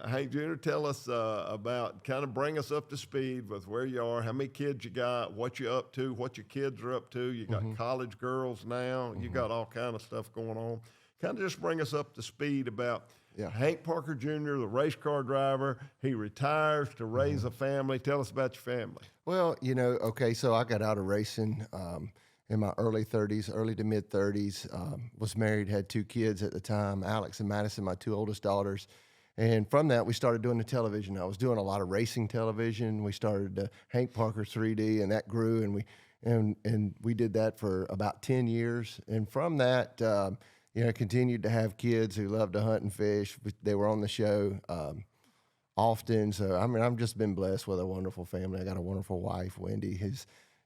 Hey, Junior, tell us about, kind of bring us up to speed with where you are, how many kids you got, what you up to, what your kids are up to. You got college girls now. You got all kind of stuff going on. Kind of just bring us up to speed about Hank Parker Jr., the race car driver. He retires to raise a family. Tell us about your family. Well, okay, so I got out of racing in my early 30s, early to mid 30s. Was married, had 2 kids at the time, Alex and Madison, my 2 oldest daughters. And from that, we started doing the television. I was doing a lot of racing television. We started Hank Parker 3D, and that grew, and we did that for about 10 years. And from that, continued to have kids who loved to hunt and fish. They were on the show often. So, I mean, I've just been blessed with a wonderful family. I got a wonderful wife, Wendy,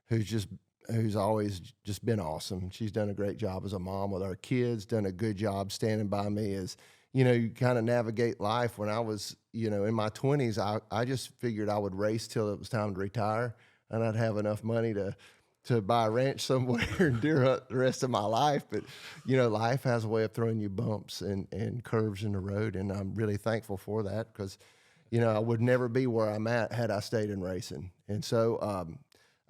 who's always just been awesome. She's done a great job as a mom with our kids, done a good job standing by me as, you kind of navigate life. When I was, in my 20s, I just figured I would race till it was time to retire, and I'd have enough money to buy a ranch somewhere and deer hunt the rest of my life. But, life has a way of throwing you bumps and curves in the road, and I'm really thankful for that because, I would never be where I'm at had I stayed in racing. And so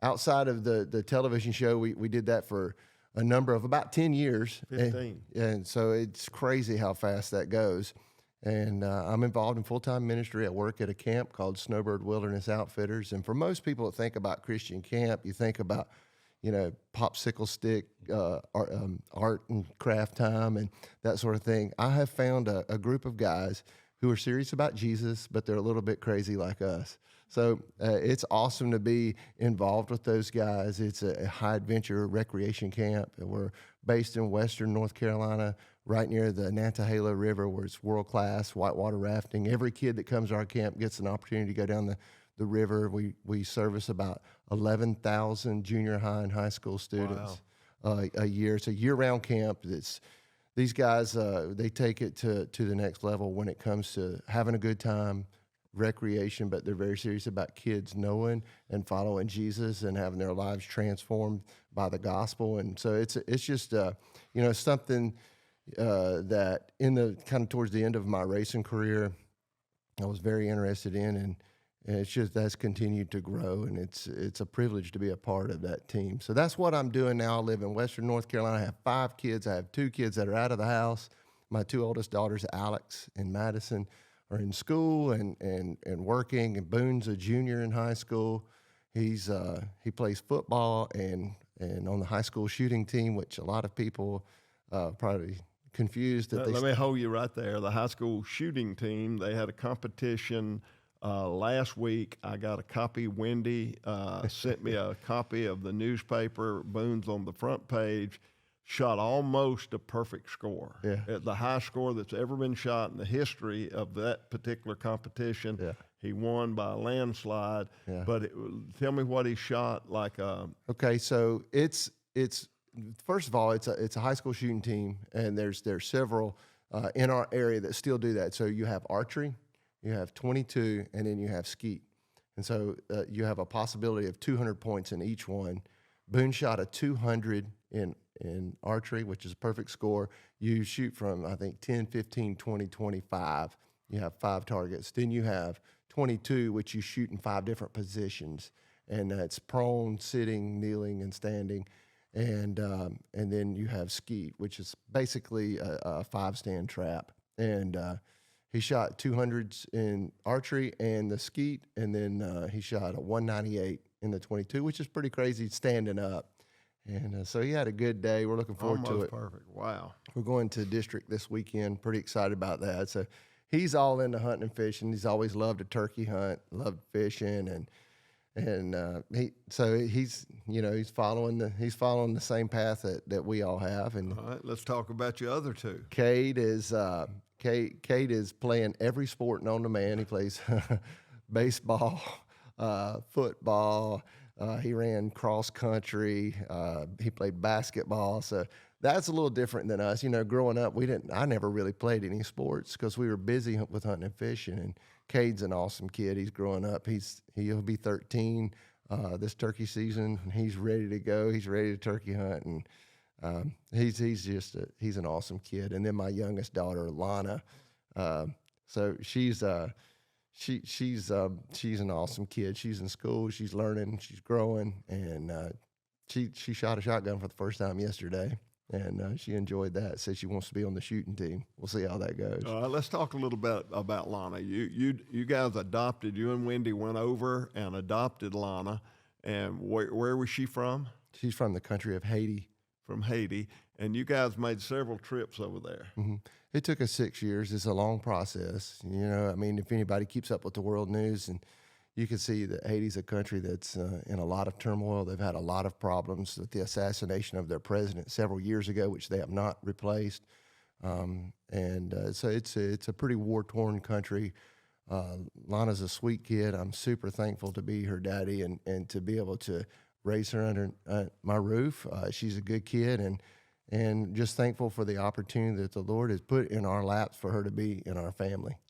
outside of the television show, we did that for a number of about 10 years. 15. And so it's crazy how fast that goes. And I'm involved in full-time ministry. I work at a camp called Snowbird Wilderness Outfitters. And for most people that think about Christian camp, you think about, popsicle stick, art and craft time and that sort of thing. I have found a group of guys who are serious about Jesus, but they're a little bit crazy like us. So it's awesome to be involved with those guys. It's a high-adventure recreation camp. And we're based in western North Carolina, right near the Nantahala River, where it's world-class whitewater rafting. Every kid that comes to our camp gets an opportunity to go down the river. We service about 11,000 junior high and high school students a year. It's a year-round camp. These guys, they take it to the next level when it comes to having a good time, recreation, but they're very serious about kids knowing and following Jesus and having their lives transformed by the gospel. And so it's just something that in the kind of towards the end of my racing career, I was very interested in, and it's just that's continued to grow, and it's a privilege to be a part of that team. So that's what I'm doing now. I live in western North Carolina. I have 5 kids. I have 2 kids that are out of the house. My 2 oldest daughters, Alex and Madison, are in school and working, and Boon's a junior in high school. He plays football and on the high school shooting team, which a lot of people probably confused that. Let me hold you right there. The high school shooting team, they had a competition last week. I got a copy. Wendy sent me a copy of the newspaper. Boon's on the front page. Shot almost a perfect score. Yeah. The high score that's ever been shot in the history of that particular competition. Yeah. He won by a landslide. Yeah. But tell me what he shot like. Okay, so it's first of all, it's a high school shooting team, and there's several in our area that still do that. So you have archery, you have 22, and then you have skeet. And so you have a possibility of 200 points in each one. Boone shot a 200 in archery, which is a perfect score. You shoot from, I think, 10, 15, 20, 25. You have 5 targets. Then you have 22, which you shoot in 5 different positions. And that's prone, sitting, kneeling, and standing. And then you have skeet, which is basically a 5-stand trap. And he shot 200s in archery and the skeet, and then he shot a 198 in the 22, which is pretty crazy standing up. And so he had a good day. We're looking forward to it. Perfect. Wow. We're going to district this weekend. Pretty excited about that. So he's all into hunting and fishing. He's always loved a turkey hunt, loved fishing, and he's following the same path that we all have. And all right, let's talk about your other 2. Cade is playing every sport known to man. He plays baseball, football. He ran cross country. He played basketball. So that's a little different than us. Growing up, I never really played any sports because we were busy with hunting and fishing. And Cade's an awesome kid. He's growing up. He'll be 13 this turkey season. He's ready to go. He's ready to turkey hunt, and he's an awesome kid. And then my youngest daughter, Lana, So she's an awesome kid. She's in school. She's learning. She's growing, and she shot a shotgun for the first time yesterday, and she enjoyed that. Said she wants to be on the shooting team. We'll see how that goes. All right, let's talk a little bit about Lana. You guys adopted. You and Wendy went over and adopted Lana. And where was she from? She's from the country of Haiti. From Haiti, and you guys made several trips over there. Mm-hmm. It took us 6 years. It's a long process. You know, I mean, if anybody keeps up with the world news, and you can see that Haiti's a country that's in a lot of turmoil. They've had a lot of problems with the assassination of their president several years ago, which they have not replaced. So it's a pretty war-torn country. Lana's a sweet kid. I'm super thankful to be her daddy and to be able to raise her under my roof. She's a good kid, and just thankful for the opportunity that the Lord has put in our laps for her to be in our family.